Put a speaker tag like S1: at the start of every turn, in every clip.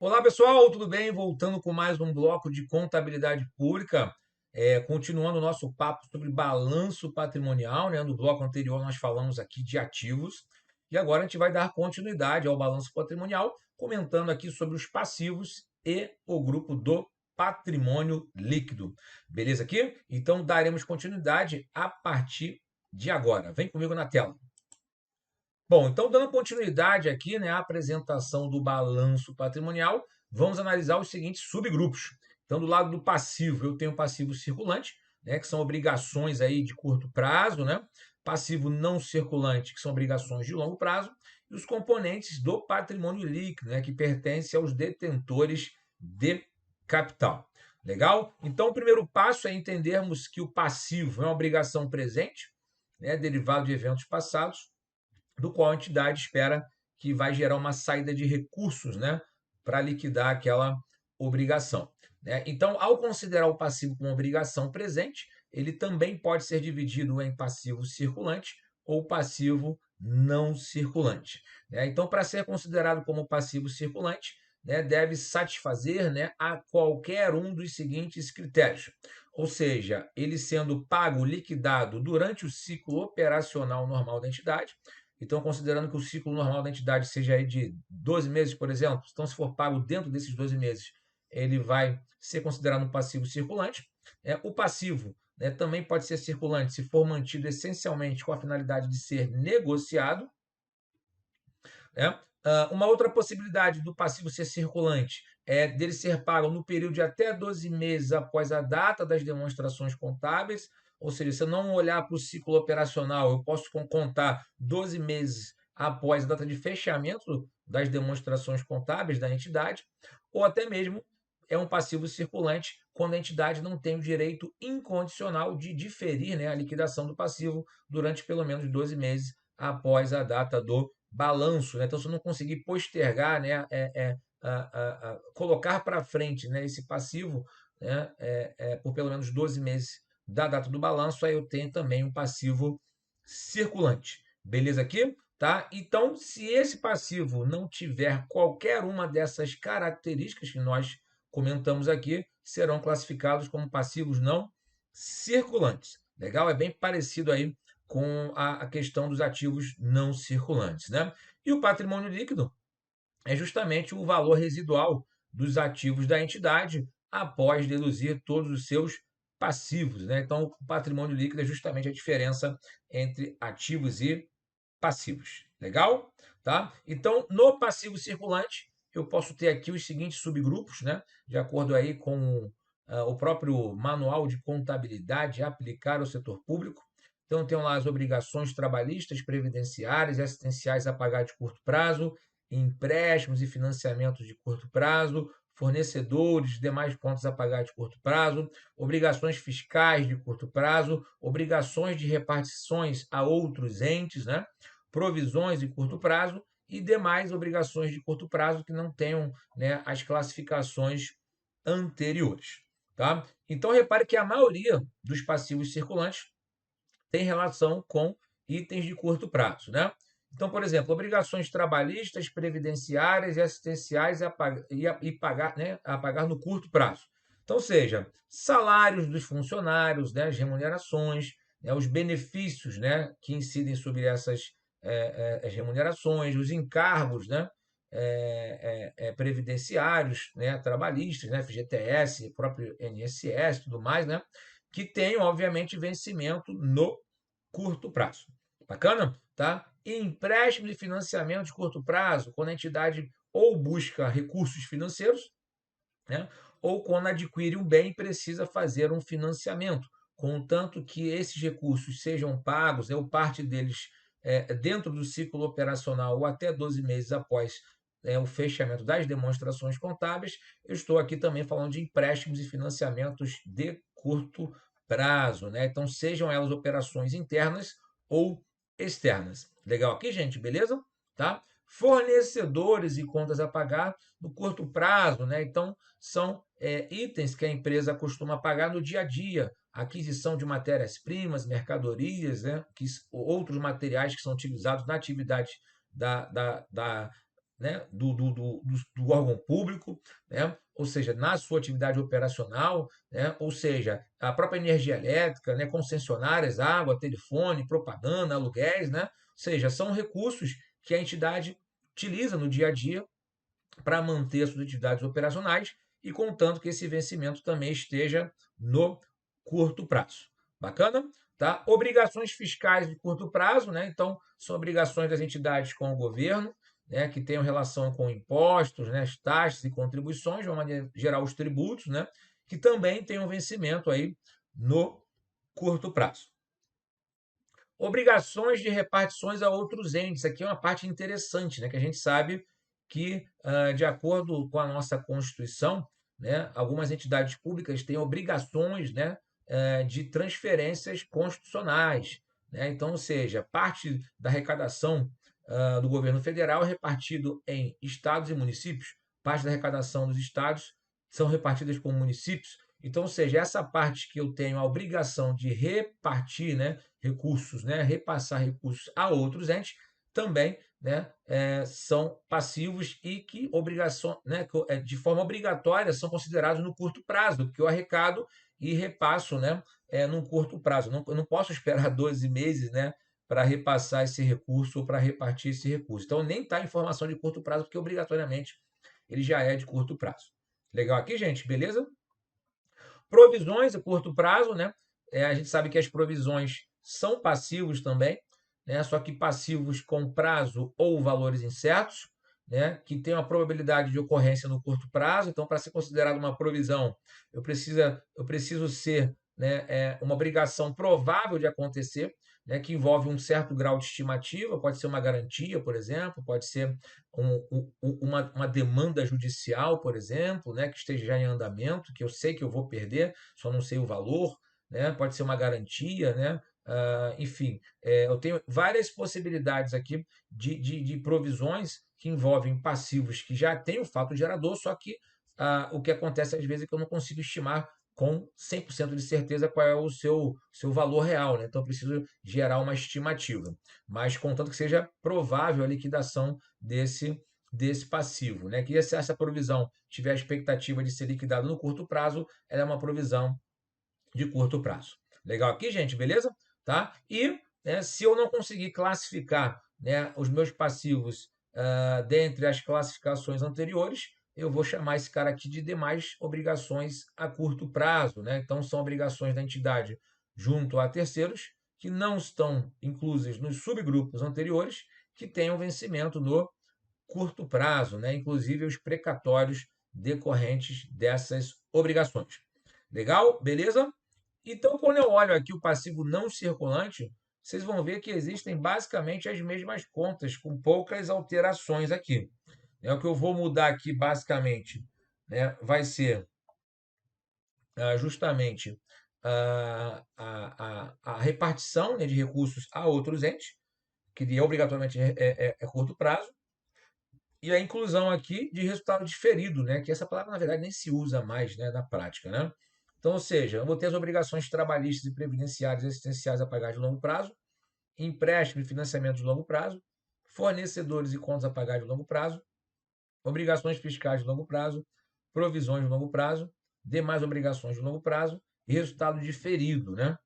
S1: Olá, pessoal, tudo bem? Voltando com mais um bloco de contabilidade pública, continuando o nosso papo sobre balanço patrimonial, né? No bloco anterior nós falamos aqui de ativos e agora a gente vai dar continuidade ao balanço patrimonial, comentando aqui sobre os passivos e o grupo do patrimônio líquido. Beleza aqui? Então daremos continuidade a partir de agora. Vem comigo na tela. Bom, então dando continuidade aqui, né, à apresentação do balanço patrimonial, vamos analisar os seguintes subgrupos. Então, do lado do passivo, eu tenho o passivo circulante, né, que são obrigações aí de curto prazo, né? Passivo não circulante, que são obrigações de longo prazo, e os componentes do patrimônio líquido, né, que pertence aos detentores de capital. Legal? Então, o primeiro passo é entendermos que o passivo é uma obrigação presente, né, derivado de eventos passados, do qual a entidade espera que vai gerar uma saída de recursos, né, para liquidar aquela obrigação. Né? Então, ao considerar o passivo como obrigação presente, ele também pode ser dividido em passivo circulante ou passivo não circulante. Né? Então, para ser considerado como passivo circulante, né, deve satisfazer, né, a qualquer um dos seguintes critérios. Ou seja, ele sendo pago, liquidado durante o ciclo operacional normal da entidade. Então, considerando que o ciclo normal da entidade seja aí de 12 meses, por exemplo, então, se for pago dentro desses 12 meses, ele vai ser considerado um passivo circulante. O passivo, né, também pode ser circulante se for mantido essencialmente com a finalidade de ser negociado. Né? Uma outra possibilidade do passivo ser circulante é dele ser pago no período de até 12 meses após a data das demonstrações contábeis, ou seja, se eu não olhar para o ciclo operacional, eu posso contar 12 meses após a data de fechamento das demonstrações contábeis da entidade, ou até mesmo é um passivo circulante quando a entidade não tem o direito incondicional de diferir, né, a liquidação do passivo durante pelo menos 12 meses após a data do balanço. Né? Então, se eu não conseguir postergar, né, colocar para frente, né, esse passivo, né, por pelo menos 12 meses da data do balanço, aí eu tenho também um passivo circulante. Beleza aqui? Tá? Então, se esse passivo não tiver qualquer uma dessas características que nós comentamos aqui, serão classificados como passivos não circulantes. Legal? É bem parecido aí com a questão dos ativos não circulantes. Né? E o patrimônio líquido é justamente o valor residual dos ativos da entidade após deduzir todos os seus passivos. Né? Então, o patrimônio líquido é justamente a diferença entre ativos e passivos. Legal? Tá? Então, no passivo circulante, eu posso ter aqui os seguintes subgrupos, né? De acordo aí com o próprio manual de contabilidade aplicar ao setor público. Então, tem lá as obrigações trabalhistas, previdenciárias e assistenciais a pagar de curto prazo, empréstimos e financiamentos de curto prazo, fornecedores, demais contas a pagar de curto prazo, obrigações fiscais de curto prazo, obrigações de repartições a outros entes, né? Provisões de curto prazo e demais obrigações de curto prazo que não tenham, né, as classificações anteriores. Tá? Então, repare que a maioria dos passivos circulantes tem relação com itens de curto prazo. Né? Então, por exemplo, obrigações trabalhistas, previdenciárias e assistenciais pagar, né, a pagar no curto prazo. Então, seja, salários dos funcionários, né, as remunerações, né, os benefícios, né, que incidem sobre essas as remunerações, os encargos, né, previdenciários, né, trabalhistas, né, FGTS, próprio INSS, tudo mais, né, que tem, obviamente, vencimento no curto prazo. Bacana? Tá? E empréstimo de financiamento de curto prazo, quando a entidade ou busca recursos financeiros, né, ou quando adquire um bem e precisa fazer um financiamento, contanto que esses recursos sejam pagos, né, ou parte deles dentro do ciclo operacional ou até 12 meses após o fechamento das demonstrações contábeis. Eu estou aqui também falando de empréstimos e financiamentos de curto prazo. Né? Então, sejam elas operações internas ou externas. Legal aqui, gente? Beleza? Tá? Fornecedores e contas a pagar no curto prazo. Né? Então, são itens que a empresa costuma pagar no dia a dia, aquisição de matérias-primas, mercadorias, né? Outros materiais que são utilizados na atividade da né, do órgão público, né, ou seja, na sua atividade operacional, né, ou seja, a própria energia elétrica, né, concessionárias, água, telefone, propaganda, aluguéis, né, ou seja, são recursos que a entidade utiliza no dia a dia para manter as suas atividades operacionais e contanto que esse vencimento também esteja no curto prazo. Bacana? Tá? Obrigações fiscais de curto prazo, né? Então, são obrigações das entidades com o governo, né, que tenham relação com impostos, né, as taxas e contribuições, de uma maneira geral, os tributos, né, que também tenham vencimento aí no curto prazo. Obrigações de repartições a outros entes. Aqui é uma parte interessante, né, que a gente sabe que, de acordo com a nossa Constituição, né, algumas entidades públicas têm obrigações, né, de transferências constitucionais. Né? Então, ou seja, parte da arrecadação do governo federal é repartido em estados e municípios, parte da arrecadação dos estados são repartidas com municípios. Então, ou seja, essa parte que eu tenho a obrigação de repartir, né, recursos, né, repassar recursos a outros entes, também, né, são passivos e que obrigação, né, de forma obrigatória são considerados no curto prazo, porque eu arrecado e repasso, né, num curto prazo. Eu não posso esperar 12 meses, né, para repassar esse recurso ou para repartir esse recurso. Então, nem está em formação de curto prazo, porque obrigatoriamente ele já é de curto prazo. Legal aqui, gente? Beleza? Provisões a curto prazo, né? A gente sabe que as provisões são passivos também, né? Só que passivos com prazo ou valores incertos, né? Que tem uma probabilidade de ocorrência no curto prazo. Então, para ser considerado uma provisão, eu preciso ser, né, uma obrigação provável de acontecer, né, que envolve um certo grau de estimativa, pode ser uma garantia, por exemplo, pode ser uma demanda judicial, por exemplo, né, que esteja já em andamento, que eu sei que eu vou perder, só não sei o valor, né, pode ser uma garantia, né, enfim, eu tenho várias possibilidades aqui de provisões que envolvem passivos que já têm o fato gerador, só que o que acontece às vezes é que eu não consigo estimar com 100% de certeza qual é o seu valor real, né? Então, eu preciso gerar uma estimativa, mas contanto que seja provável a liquidação desse passivo, né? Que se essa provisão tiver a expectativa de ser liquidada no curto prazo, ela é uma provisão de curto prazo. Legal aqui, gente? Beleza? Tá? E, né, se eu não conseguir classificar, né, os meus passivos dentre as classificações anteriores, eu vou chamar esse cara aqui de demais obrigações a curto prazo, né? Então, são obrigações da entidade junto a terceiros que não estão inclusas nos subgrupos anteriores que tenham vencimento no curto prazo, né? Inclusive os precatórios decorrentes dessas obrigações. Legal? Beleza? Então, quando eu olho aqui o passivo não circulante, vocês vão ver que existem basicamente as mesmas contas, com poucas alterações aqui. O que eu vou mudar aqui, basicamente, né, vai ser justamente a repartição, né, de recursos a outros entes, que obrigatoriamente é curto prazo, e a inclusão aqui de resultado diferido, né? Que essa palavra, na verdade, nem se usa mais, né, na prática, né? Então, ou seja, eu vou ter as obrigações trabalhistas e previdenciárias e assistenciais a pagar de longo prazo, empréstimo e financiamento de longo prazo, fornecedores e contas a pagar de longo prazo, obrigações fiscais de longo prazo, provisões de longo prazo, demais obrigações de longo prazo e resultado diferido, né?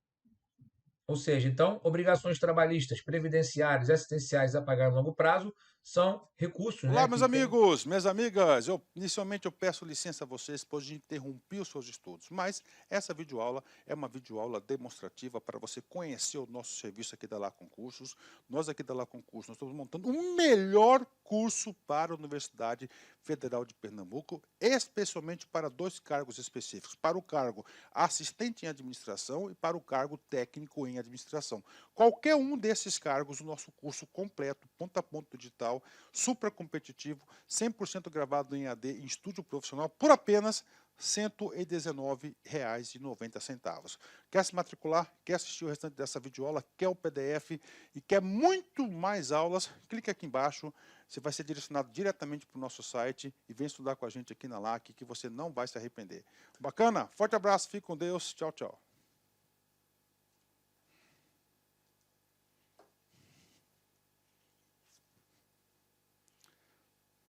S1: Ou seja, então, obrigações trabalhistas, previdenciárias e assistenciais a pagar a longo prazo são recursos, né,
S2: Olá, meus
S1: que têm.
S2: amigos, minhas amigas. Inicialmente eu peço licença a vocês, pois interrompi os seus estudos, mas essa videoaula é uma videoaula demonstrativa para você conhecer o nosso serviço aqui da Lá Concursos. Nós aqui da Lá Concursos, nós estamos montando o melhor curso para a Universidade Federal de Pernambuco, especialmente para dois cargos específicos, para o cargo assistente em administração e para o cargo técnico em administração. Qualquer um desses cargos, o nosso curso completo, ponto a ponto digital, super competitivo, 100% gravado em AD, em estúdio profissional, por apenas R$ 119,90. Quer se matricular? Quer assistir o restante dessa videoaula? Quer o PDF e quer muito mais aulas? Clique aqui embaixo, você vai ser direcionado diretamente para o nosso site e vem estudar com a gente aqui na LAC, que você não vai se arrepender. Bacana? Forte abraço, fique com Deus, tchau, tchau.